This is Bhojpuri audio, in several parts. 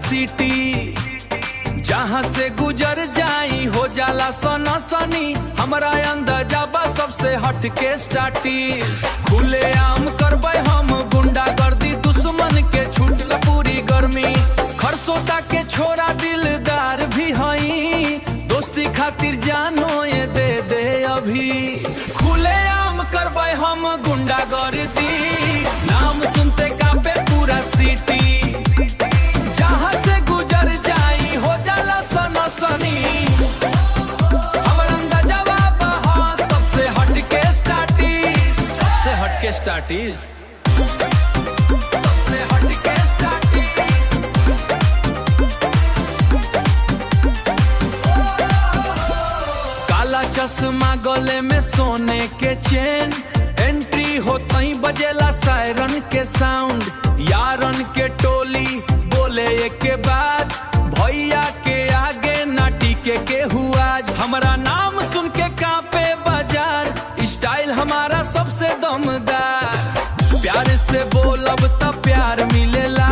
सिटी, जहाँ से गुजर जाई हो जाला सनसनी। हमरा अंदाजा बा सबसे हटके स्टार्टिस। खुले आम करबै हम गुंडागर्दी, दुश्मन के छूटल पूरी गर्मी। खरसोता के छोरा दिलदार भी हई, दोस्ती खातिर जानो ये दे दे अभी। खुले आम करबै हम गुंडागर्दी, नाम सुनते कांपे पूरा सिटी। जहाँ से गुजर जाई हो जाला सनसनी। हमर अंदाजा बा हाँ सबसे हटके स्टार्टिस, सबसे हटके स्टार्टिस, सबसे हटके स्टार्टिस। काला चश्मा गले में सोने के चेन, एंट्री होतई बजेला सायरन के साउंड। यारन के टोली बोले एक के बाद, भैया के आगे नाटी के हुआज। हमारा नाम सुन के कांपे बाजार, स्टाइल हमारा सबसे दमदार। प्यार से बोलब त प्यार मिलेला,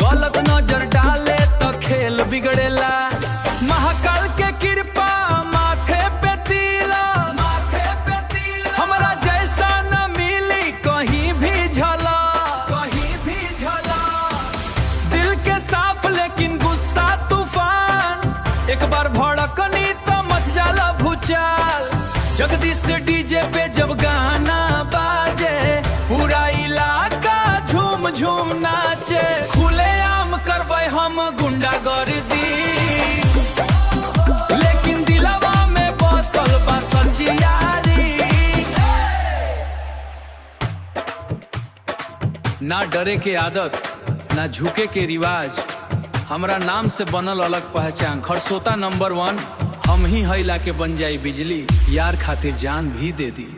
गलत नजर डाले त खेल बिगड़ेला। महाकाल के कृपा माथे पे तिला, माथे पे तिला। हमरा जैसा न मिली कहीं भी झला, कहीं भी झला। दिल के साफ लेकिन गुस्सा तूफान, एक बार भड़कनी तो मच जाला भूचाल। जगदीश डीजे पे जब गाना बाजे, पूरा इलाका झूम झूम नाचे। खुले आम करबै हम गुंडागर्दी, लेकिन दिलवा में बसल बा सच्चियारी। ना डरे के आदत, ना झुके के रिवाज, हमरा नाम से बनल अलग पहचान। खरसोता नंबर 1 हम ही हैला के बन जाई बिजली, यार खातिर जान भी दे दी।